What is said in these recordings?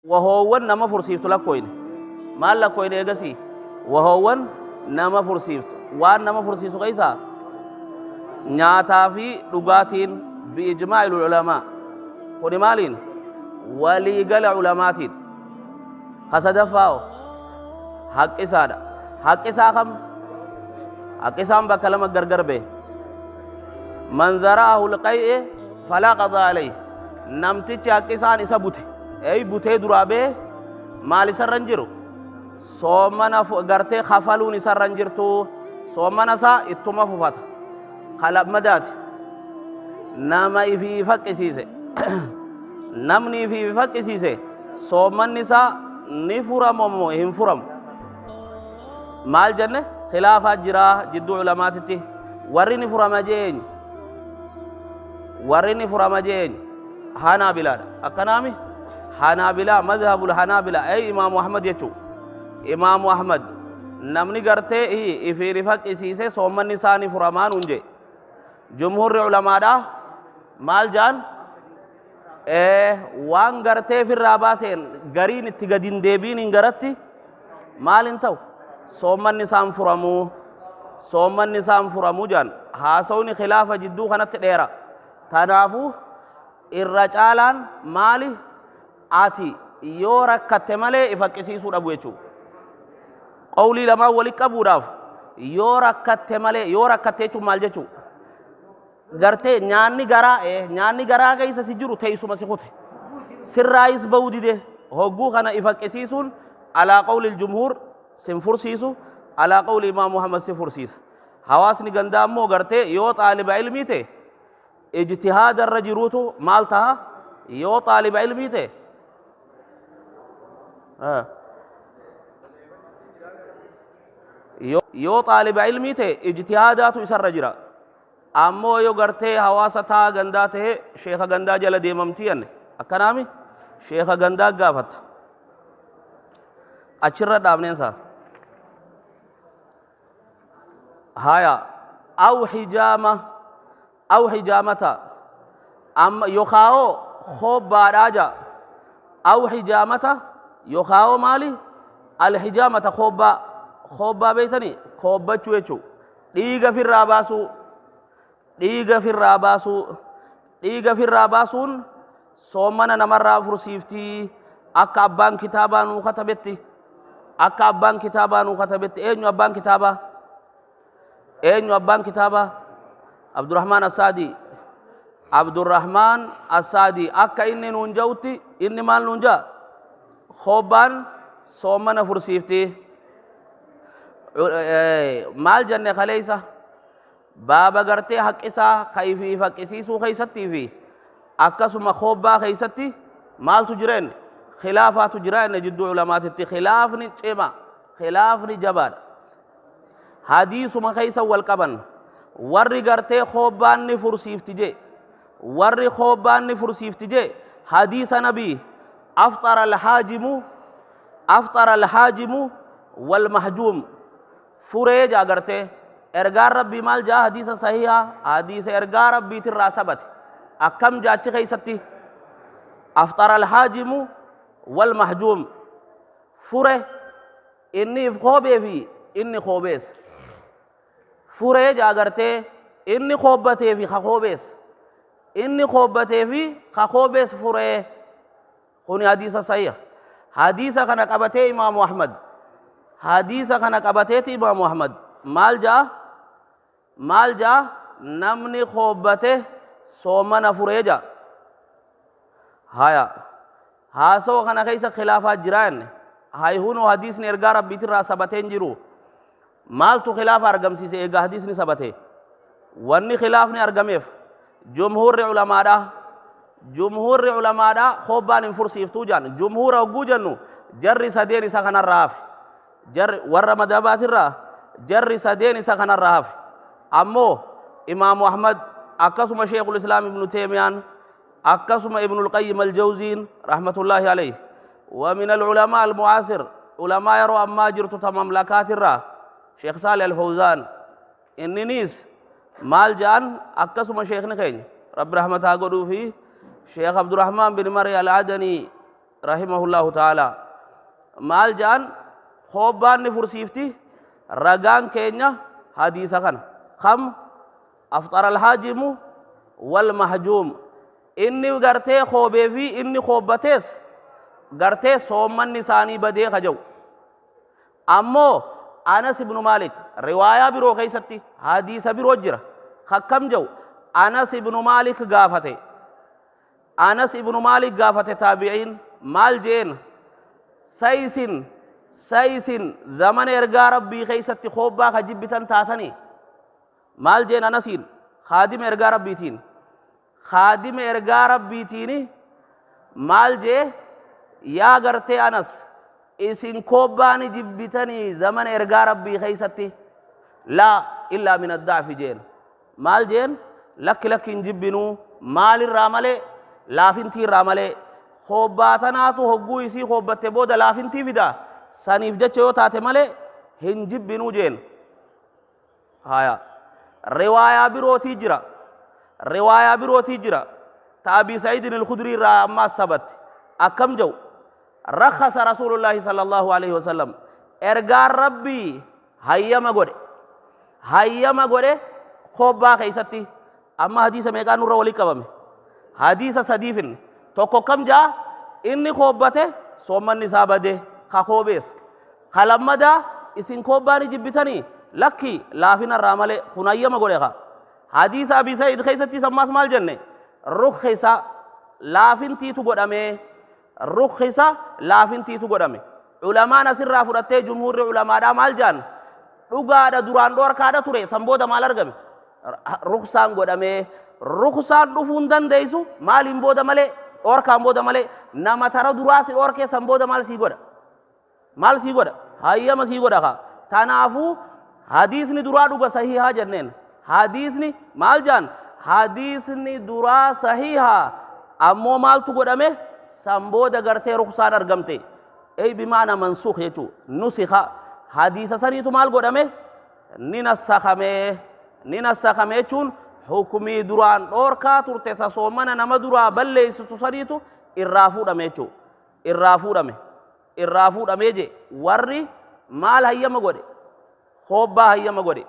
wahoowwan nama fursiiftu lakkoyne maal lakkoyne eegasii wahoowwan nama fursiiftu waan nama fursiisu keeysaa nyaataa fi dhugaatiin biijmaa'il ulamaa kuni maaliin waliigala ulamaatiin kasadaffaa haqqisaadha haqqisaa kam haqqisaan bakka lama gargar bee man zara'ahu lqay'e falaa qadaa alayhi namtichi haqqisaan isa bute ey butee duraa bee maal isarran jiru soomana gartee kafaluun isarran jirtu soomana isaa ittuma fufata kalammadaati nama ifii faqqisiise namni ifii faqqisiise soomanni isaa ni furamoo hin furamu maal jenne khilaafaa jiraa jidduu ulamaatitti warri ni furama jeeny warri ni furama jeeny hanaabilaadha akkanaami hanaabilaa madhabul hanaabilaa ay imaamu ahmad jechuu imaamu ahmad namni gartee ifiin faqqisiise soomanni isaa ni furamaan hunje jumhurri ulamaadha maal jaan waan gartee firraa baaseen gariin itti gadin deebiin hin garatti maal hin ta'u soomanni isaan furamuu soomanni isaan furamuu jaan haasawni khilaafa jidduu kanatti dheera tanaafu irra caalaan maali ati yoo rakkatte malee ifaqqisiisuu dhabu jechuu qawlii lamaan wali qabuudhaaf yoo rakkatte malee yoo rakkatte jechuun maal jechuu gartee nyaanni garaa keessa si jiru teessuma si kute sirraayis ba'uu dide hogguu kana ifaqqisiisuun alaa qawli jumhuur sin fursiisu alaa qawli imaam muhammad si fursiisa hawaasni gandaa ammoo gartee yoo xaaliba ilmii ta'e ijtihaada irra jiruutu maal taha yoo xaaliba ilmii ta'e yoo xaaliba ilmii ta'e ijtihaadaatu isarra jira ammoo yoo gartee hawaasa taa gandaa ta'e sheeka gandaa jala deemamtii yanne akkanaami sheeka gandaa gaafatta achirra dhaabneensa haya aw hijaamata amma yokaa'oo hobbaadhaaja aw hijaamata yokaa'oo maali alhijaamata hobbaa beeytanii hobbachuu jechuu dhiiga firraa baasuu dhiiga firraa baasuun soomana namarraa fursiiftii akka abbaan kitaabaa nuu katabetti eenyu abbaan kitaabaa abdurrahmaan assaadii akka inni nuun ja'utti inni maal nuun ja'a hobbaan soomana fursiiftii maal jenne kaleeysa baaba gartee haqqisaa kayfii faqqisiisuu keeysattii fi akkasuma hobbaa keeysatti maaltu jireen khilaafaatu jira enne jidduu ulamaatitti khilaafni cima khilaafni jabaadha hadiisuma keeysa wal qaban warri gartee hobbaan ni fursiifti je hadiisa nabii aftara alhaajimu walmahjuum furee jaa gartee ergaan rabbii maal jaa hadiisa sahiha hadiisa ergaa rabbiitirraa sabate akkam jaachi keeysatti aftara alhaajimu walmahjuum fure inniif koobee fi inni koobees furee jaa gartee inni koobbatee fi ka koobees furee kuni hadiisa sahiha hadiisa kana qabatee imaamu ahmad maal jaa namni koobbate soomana furee jaa haya haasoo kana keeysa khilaafaa jiraa enne hayhunoo hadiisni ergaa rabbiitirraa sabateen jiru maaltu khilaafa argamsiise eegaa hadiisni sabate wanni khilaafni argameef jumhurri ulamaadha hobbaan hin fursiiftuu jaan jumhura hogguu jennu jarri sadeen isa kanarraa hafe warra madhabaatirraa jarri sadeen isa kanarraa hafe ammoo imaamu ahmad akkasuma sheekul islaam ibnu teemiyaan akkasuma ibnul qayyim aljawziin rahmatullaahi alayhi wa min alulamaa almucaasir ulamaa yeroo ammaa jirtu ta mamlakaatirraa sheekh saali alfawzaan inniniis maal ja'an akkasuma sheekni keenya rabbi rahmataa godhuu fi sheekh abdurrahmaan bin mari al'adanii rahimahullahu ta'ala maal jaan hobbaan ni fursiifti ragaan keenya hadiisa kana kam afxara alhaajimu wal mahjuum inni gartee hoobee fi inni hoobbatees gartee soommanni isaanii badee kaja'u ammoo Anas ibnu Malik riwaayaa biroo keessatti hadiisa biroo jira hakkam jau Anas ibnu Malik gaafate Anas ibnu Malik gaafate taabi'iin maal jeen saysin zamana ergaa rabbii keessatti hobbaa ka jibbitan taatanii maal jeen Anasiin khaadima ergaa rabbiitiin khaadima ergaa rabbiitiini maal jee yaa gartee Anas isin kobbaani jibbitanii zamana ergaa rabbii keessatti laa illaa min addaafi jeen maal jeen lakki hin jibbinuu maalirraa malee laafintii irraa malee hobbaatanaatu hogguu isii hobbatte booda laafintii fida saniif jecha yoo taate malee hin jibbinuu jeen haya riwaayaa birootii jira ta Abii Sa'iidin al-Khudrii irraa ammaas sabatti akkam jau رخص رسول الله صلى الله عليه وسلم ارغار ربي هيما غوري خوبا خيستي اما حديث ميقا نور ولي قبم حديث صديفن توكو كم جا اني خوبته سومن نسابه ده خوبيس خلمدا اسين خوباني جبتني لكي لافين الرامل خنايما غوري حديث ابي سعيد خيستي سماس مال جنة رخصا لافين تيتو غدامه رخصة لافنتي تقدمه علماء نصر فرته جمهور علماء دا مال جان لغا دا دوران دور كادا توري سمبودا مال ارغم رخصان قدمه رخصان دفوندن ديسو مال امبودا مالي اور كامبودا مالي نما ترى دراس اور كي سمبودا مال سيغودا هيا ما سيغودا تنافو حديث ني درا دوغا صحيحا جنن حديث ني مال جان حديث ني درا صحيحا امو مال تقدمه سمبودا غرتي رخصان ارغمتي اي بمعنى منسوخ يچو نسخه حديث سريتو مال غدمه ننسخمه چون حكمي دران اوركا ترته تسومنا نما درا بليس تسريتو الرافو دمه جي وري مال هيما غدي خوبا هيما غدي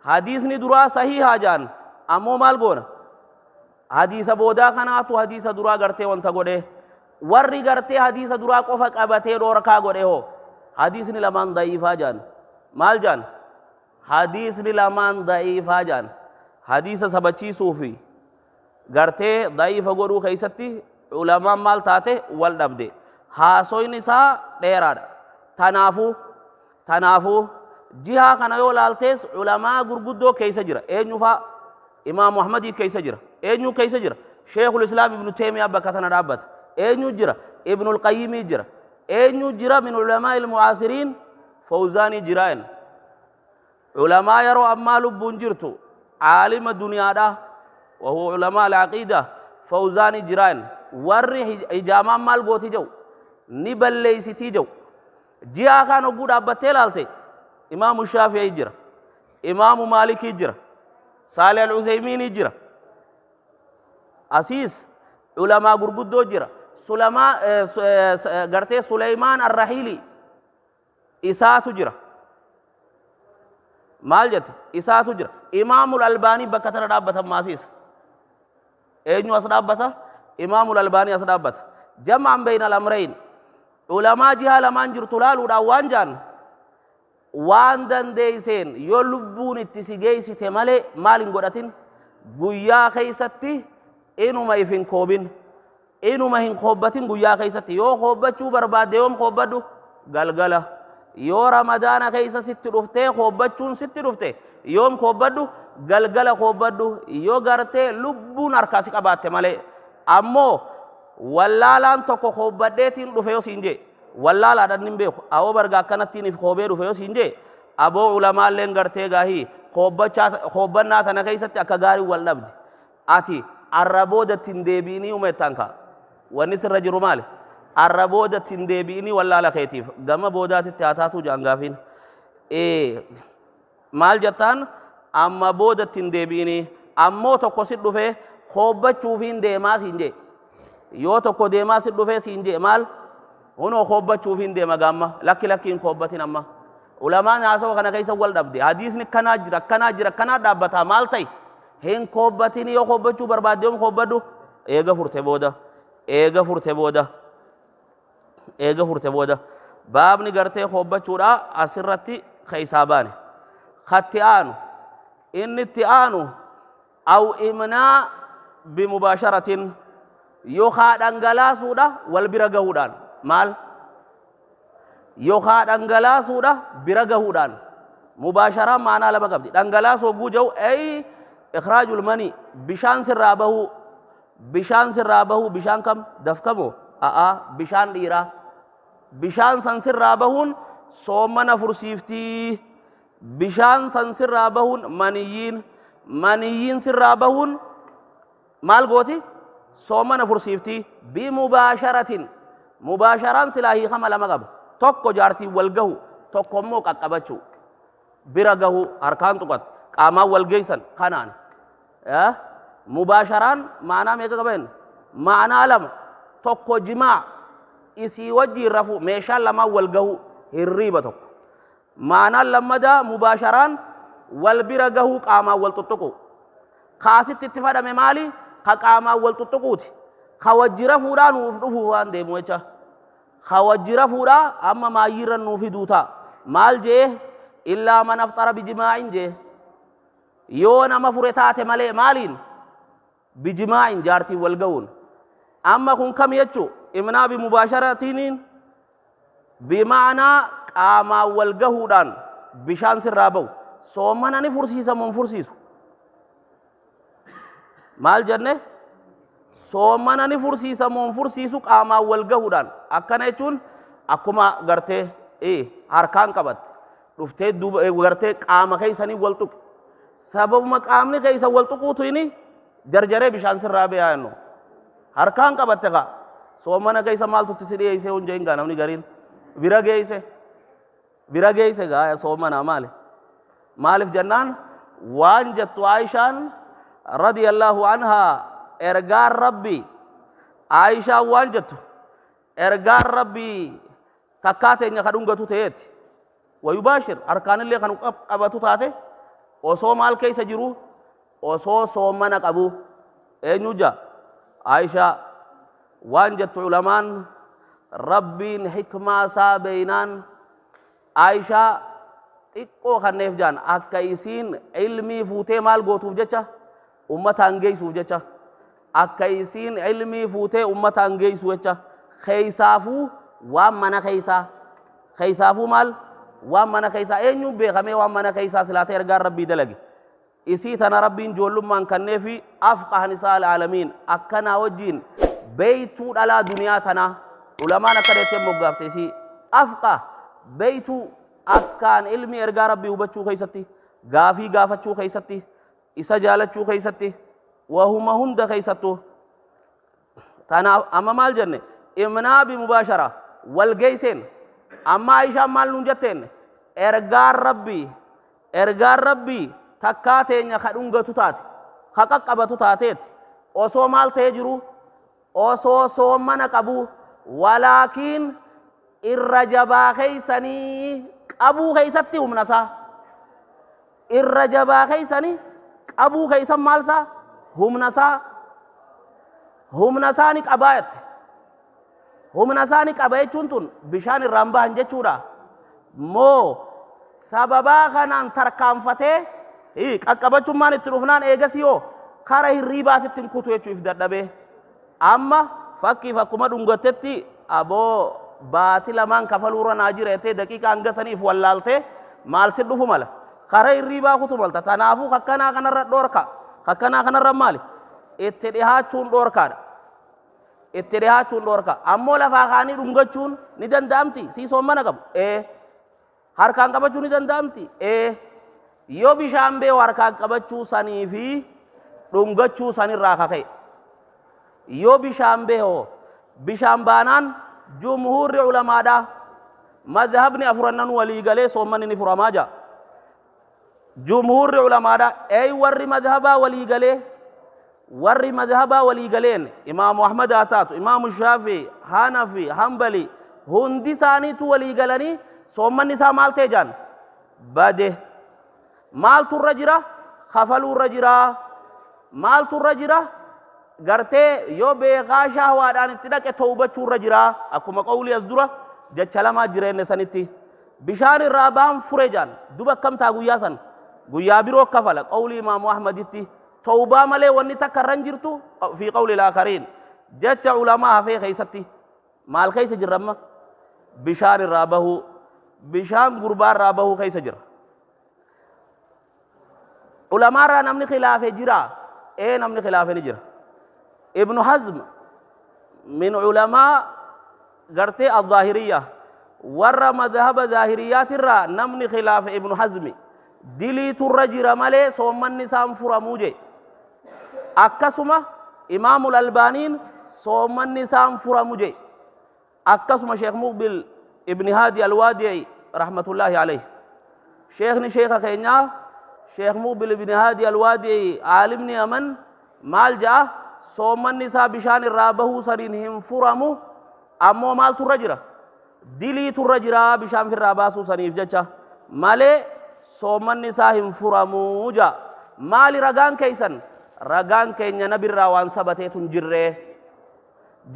حديث ني درا صحيح جان امو مال غون حديث بودا كناتو حديث درا غرتي وانتا غدي warri gartee hadiisa duraa qofa qabatee dhoorkaa godhe hoo hadiisni lamaan da'iifaa jaan maal jaan hadiisni lamaan da'iifaa jaan hadiisa sabachiisuu fi gartee da'iifa godhuu keessatti ulamaan maal taate wal dhabde haasoyin isaa dheeraadha tanaafuu jihaa kana yoo laaltees ulamaa gurguddoo keessa jira eenyu faa imaam Ahmadii keessa jira eenyu keessa jira Sheikhul Islaam Ibnu Taymiyaa bakka tana dhaabbata اينو جرا ابن القيم جرا اينو جرا من علماء المعاصرين فوزاني جراين علماء يروا اما لبون جرتو عالم الدنيا دا وهو علماء العقيدة فوزاني جراين وري اجاما مال بوتي جو نبل ليسيتي جو جيا كانوا قد ابتل التي امام الشافعي جرا امام مالك جرا صالح العثيمين جرا اسيس علماء غرغدو جرا غرتي سليمان الرحيلي إساتو جرا مال جت إساتو جرا إمام الألباني بكتر دابة ماسيس أينو أصدابة إمام الألباني أصدابة جمع بين الأمرين علماء جهة لمن جرتلال وداوان جان وان دن ديسين يلبون اتسيجيسي تمالي مالين قدتين قويا خيستي إنو ما يفين كوبين إنو ما هين خوبتين قويا خيستي يو خوبتشو برباد يوم خوبتو غلغلة يو رمضان خيسة ست رفته خوبتشون ست رفته يوم خوبتو غلغلة خوبتو يو غرته لبون أركاسي قبات مالي أمو واللالان توكو خوبتين رفيو سينجي واللالا دنين بيخ أو برغا كانتين خوبه رفيو سينجي أبو علماء لين غرته غاهي خوبنا تنا خيستي أكغاري والنبد آتي arraboda tindeebini umetanka wani sirra jiru maali arraboda tindeebini walla la khaytif gama bodaati taatatu jangafin maal jatan amma boda tindeebini ammo tokko siddu fe khobbachuufin deemaa sinje yoo tokko deemaa siddu fe sinje maal هنا خوبة شوفين دي مقامة لكي لكي خوبتين أما علماء ناسو كنا كيسا والدبدي حديث كنا جرا كنا دابتا مالتي هين خوبتين يو خوبة شو برباد يوم خوبة دو إيغا فرت بودا باب نگرتے خوبة شورا أسرتي خيساباني ختيانو إن التيانو أو إمناء بمباشرة يوخا دنگلا سودا والبرغهودان مال يوخا دنگلا سودا برغهودان مباشرة معنى لما قبدي دنگلا سو جو أي إخراج المني بشان سرابه بشان كم دفكمو بشان ديرا بشان سنسر رابهون صومنا فرسيفتي بشان سنسر رابهون منيين سر رابهون مال قوتي صومنا فرسيفتي بمباشرة مباشران سلاهي خما لما قبل توكو جارتي والقهو توكو موك أقبتشو برقهو أركان تقط قاما والقيسن خانان مباشران معنى ميكا قبين معنى لما توكو جماع isi wajji rafu meeshaan lama wal gahu hirriba tokko maanaan lammadaa mubaasharaan wal bira gahuu qaamaan wal tuttuqu kaasitti itti fadhame maali ka qaamaan wal tuttuquuti ka wajji rafuudhaa nuuf dhufu waan deemu jecha ka wajji rafuudhaa amma maayyiirran nuuf hiduutaa maal jee illaa man aftara bijimaa'in jee yoo nama fure taate malee maaliin bijimaa'in jaartiin wal gahuun amma kun kam jechuu إمنا بمباشرة بمعنى قاما والقهودان بشان سرابو صومنا نفرسيسا من فرسيسو مال جنة صومنا نفرسيسا من فرسيسو قاما والقهودان أكنا يچون أكما غرته هركان كبت رفته غرته قاما كيساني والتوك سبب مقامني كيسا والتوكو تويني جرجره بشان سرابي آيانو هركان كبت تغا soomana keessa maaltu tisiri eeyse hunja hinga namni gariin bira geeyse gaaya soomana maalif jannaan waan jettu Aishaan radiyallahu anhaa ergaan rabbi Aishaan waan jettu ergaan rabbi takkaa teenya ka dhungatu ta'eeti wayubaashir harkaanillee kan qabatu taate osoo maal keessa jiru osoo soomana qabu eenyuja Aishaa وان جت علمان ربين حكمة سابينان عائشة تكو خنيف جان أكايسين علمي فوتي مال قوتوف جتشا أمة أنجيس وجتشا أكايسين علمي فوتي أمة أنجيس وجتشا خيسافو وامنا خيسافو مال وامنا خيسا أينيو بيخمي وامنا خيسا سلاتي رقار ربي دلقي إسي تنا ربين جولم من كنفي أفقه نساء العالمين أكنا وجين بيتو على دنيا تنا علماء نكرت مغافتي أفقه بيتو أكان علمي إرجع ربي وبتشو خيستي غافي غافتشو خيستي إسا جالتشو خيستي وهم هند خيستو تنا أما مال جنة إمنا بمباشرة والجيسين أما عائشة مال نجتين إرجع ربي تكاتين يخدونغ تطات خكك أبا تطاتت أسو مال تجرو أسو سومنا كابو ولكن الرجبا خيسني أبو خيستي ومنسا الرجبا خيسني أبو خيسم مالسا هم نسانك أبايت شنطن بشان الرمبا هنجتشورا مو سببا خنان تركام فتي أكبر مان التروفنان إيجاسيو خاره الريبات تنكتو يشوف دردبه أما فكما دونغتتي أبو باطل مان كفلورا ناجرته دقيقة أنجسني فوالالته مال سدوفو مالا خاره الريبا كتو مالتا تنافو خكنا خنر دوركا خكنا خنر مالي اتدها چون دوركا أمو لفاقاني دونغتشون ندن دامتي سيسو منقب harkaan qabachuu ni danda'amti yoo bishaan bee harkaan qabachuu sanii fi dhungachuu sanirraa kaka'e yoo bishaan bee bishaan baanaan jumhuurri ulamaadha madhabni afurannan walii galee soommanni ni furamaa jira jumhuurri ulamaadha warri madhabaa walii galeen imaamu ahmad haa taatu imaamu shaafi hanafi hambali hundi isaaniitu walii galanii soommanni isaa maal ta'e jaan bade. maaltu irra jira kafaluu irra jira maaltu irra jira gartee yoo beekaa shahwaadhaan itti dhaqe tawbachuu irra jira akkuma qawlii as dura jecha lamaa jireenya sanitti bishaan irraa baan fure jaan duba akkam taa guyyaa san guyyaa biroo kafala qawlii imaamu ahmaditti tawbaa malee wanni takka irra hin jirtu fi qawlii laakariin jecha ulamaa hafee keeysatti maal keeysa jirramma bishaan irraa bahu bishaan gurbaa irraa bahu keeysa jira ulamaa irraa namni khilaafe jira namni khilaafe ni jira ابن حزم من علماء قرتي الظاهرية ور مذهب ظاهريات الرا نمني خلاف ابن حزم دلي ترجر مالي صوم النساء فرموجي أكسما إمام الألبانين صوم النساء فرموجي أكسما شيخ مقبل ابن هادي الوادعي رحمة الله عليه شيخ كينيا شيخ مقبل ابن هادي الوادعي عالمني أمن مال جاء soomman isaa bishaan irraa bahuu saniin hin furamu ammoo maaltu irra jira diliitu irra jira bishaan irraa baasuu saniif jecha malee soomman isaa hin furamuu ja maali ragaan keeysan ragaan keenya nabirraa waan sabateetu hin jirree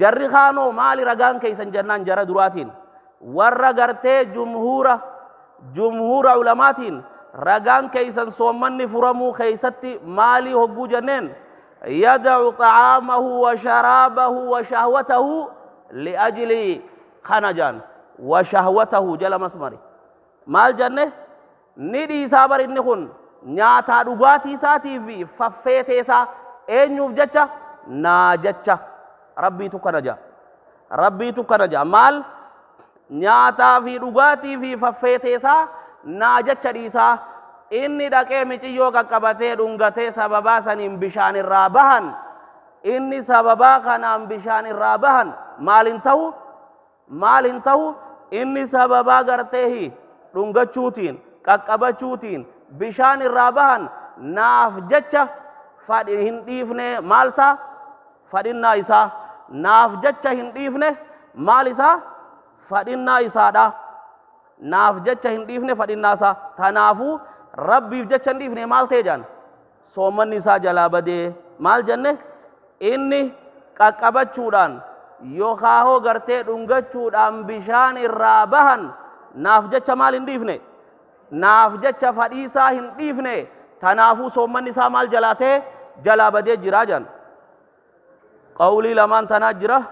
jarri kaanoo maali ragaan keeysan jennaan jara duraatiin warra gartee jumhuura ulamaatiin ragaan keeysan soommanni furamuu keeysatti maali hogguu jenneen يدع طعامه وشرابه وشهوته لأجل خنجان وشهوته جل مسمري مال جنة ندي سابر إنكون نياتا دغاتي ساتي في ففيتي سا إنيوف جتة ناجتة ربي تكنجا مال نياتا في دغاتي في ففيتي سا ناجتة ديسا inni dhaqee miciyyoo qaqqabatee dhungatee sababaa saniin bishaan irraa bahan inni sababaa kanaan bishaan irraa bahan maalin ta'u inni sababaa garteehi dhungachuutiin qaqqabachuutiin bishaan irraa bahan naaf jecha fadhi hin dhiifne maalsaa fadhinnaa isaa naaf jecha hin dhiifne maal isaa fadhinnaa isaadha naaf jecha hin dhiifne fadhinnaa isaa tanaafuu rabbiif jecha hin dhiifne maal ta'e jaan soommanni isaa jalaa badee maal jenne inni qaqqabachuudhaan yookaan gartee dhungachuudhaan bishaan irraa bahan naaf jecha maal hin dhiifne naaf jecha fadhii isaa hin dhiifne tanaafuu soommanni isaa maal jalaa ta'e jalaa badee jira jaan qawlii lamaan tanaa jira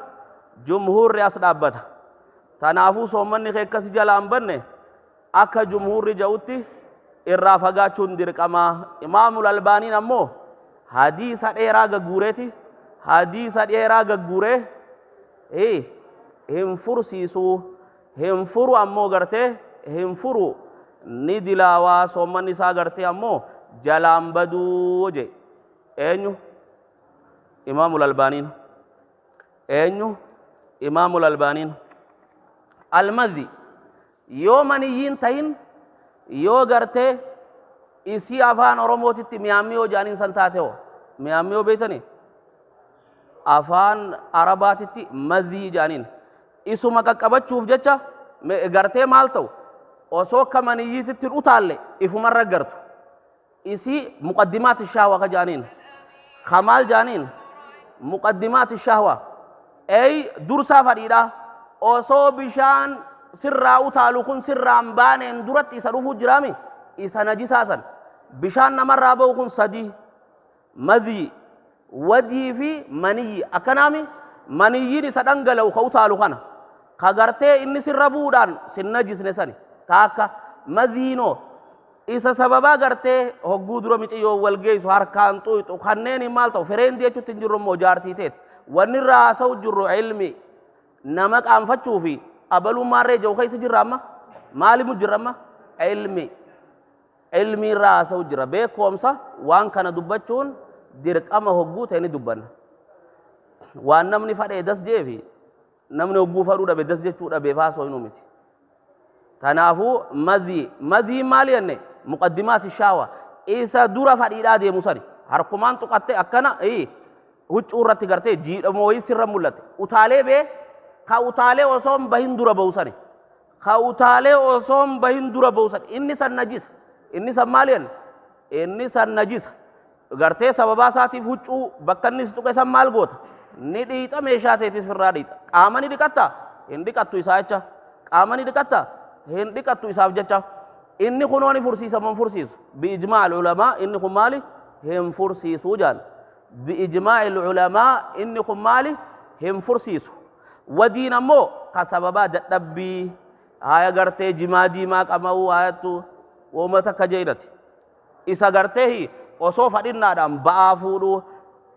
jumhuurri as dhaabbata tanaafuu soommanni kee akkasi jalaa hin banne akka jumhuurri ja'utti irraa fagaachuun dirqama imaamul albaaniin ammoo hadiisa dheeraa gagguureeti hadiisa dheeraa gagguuree hin fursiisuu hin furu ammoo gartee hin furu ni dilaawaa soommanni isaa gartee ammoo jalaan baduu je eenyu imaamul albaaniin almadhi yoo maniyyiin tahin yoo gartee isii afaan oromootitti miyaamiyoo jaaniin san taate ho miyaamiyoo beeytani afaan arabaatitti madhii jaaniin isuma qaqqabachuuf jecha gartee maal ta'u osoo akka maniyyiititti utaalle ifumarra gartu isii muqaddimaat shahwa ka jaaniin kamaal jaaniin muqaddimaat shahwa dursaa fadhiidha osoo bishaan sirraa utaalu kun sirraan baaneen duratti isa dhufuu jiraami isa najisaasan bishaan namarraa ba'u kun sadii madhii wadii fi maniyyi akkanaami maniyyiin isa dhangala'u ka utaalu kana ka gartee inni sirra bu'uudhaan sin najisne sani taakka madhiinoo isa sababaa gartee hogguu dura miciyyoo wal geessu harkaan xuyxu kanneen maal ta'u fireendi jechuutti hin jirru immoo jaartii teeti wanni irraa haasa'u jirru ilmi nama qaanfachuu fi abalummaarree jau keessa jirra amma maalimu jirra amma ilmi irraa haasa'u jira beekumsa waan kana dubbachuun dirqama hogguu ta'e ni dubbanna waan namni fadhee das jeefi namni hogguu fadhuu dhabe das jechuu dhabeef haasa'u hinuu miti kanaafuu madhii maali jenne muqaddimaati shaawa isa dura fadhiidhaa deemu sani harkumaan tuqatte akkana huccuu irratti gartee jiidhamoo wayii sirra mul'ate utaalee bee كاوتالي وصوم بهين دورا بوساني كاوتالي وصوم بهين دورا بوسان إني سن نجس إني سن مالين إني سن نجس غرتي سببا ساتي فوچو بكنس تو كسم مال غوت نديت ميشاتي تسفرا ديت قامني دكتا هندي كاتو إساچا قامني دكتا هندي كاتو إساف جچا إني خنوني فرسيس من فرسيس بإجماع العلماء إني خمالي هم فرسيس وجان بإجماع العلماء إني خمالي هم فرسيس ودين مو كسببا دبي هاي غرتي جمادي ما كماو آياتو ومتا كجيرتي إسا غرتي osoo fadhinnaadhaan ba'aa fuudhuu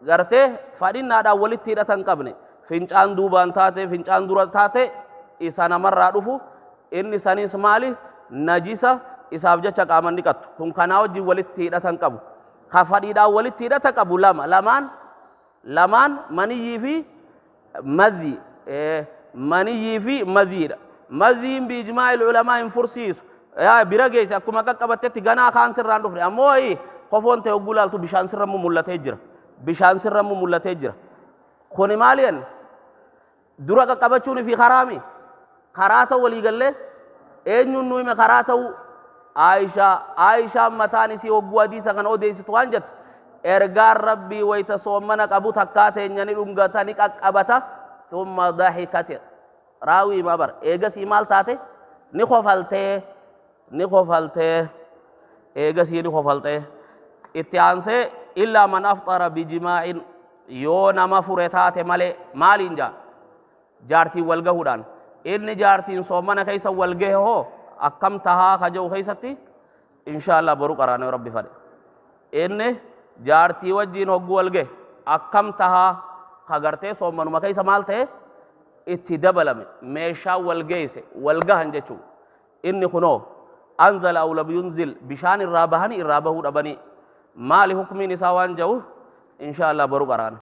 gartee fadhinnaadhaan walitti hidhatan qabne fincaan duubaan taate fincaan dura taate isa namarraa dhufu inni sanis maali najisa isaaf jecha qaaman dhiqattu kun kanaa wajjin walitti hidhatan qabu ka fadhiidhaan walitti hidhata qabu lamaan maniyyii fi madhi maniyyii fi madhiidha madhiin biijmaa'il ulamaa hin fursiisu bira geesse akkuma qaqqabattetti ganaa kaan sirraan dhufne ammoo قفون تقول ألتو بشان سرمو ملته جرا بشان سرمو ملته جرا خوني مالين درا كابتشوني في خرامي خراته ولي قال له إنه نوي من خراته عائشة متاني سي وقوا دي سكان أودي ستوانجت إرجار ربي ويتصومنا كابو تكاته يعني رمغتاني كابتا ثم ضحكت راوي ما بر إيجا سيمال تاته نخوفالته إيجا سي نخوفالته اتيانسه إلا من أفطر بجماع يو نما فريتات مالي مالين جارتي والجهودان إن جارتي صومنا كيس والجه هو أكم تها خجو كيستي إن شاء الله برو قرانه ربي فرد إن جارتي وجين هو والجه أكم تها خجرته صومنا ما كيس مالته اتدبلم ميشا والجيس والجهن جتو إن خنو أنزل أو لم ينزل بشان الرابهني الرابه ربني مالي حكمي نسوان جو إن شاء الله برو قران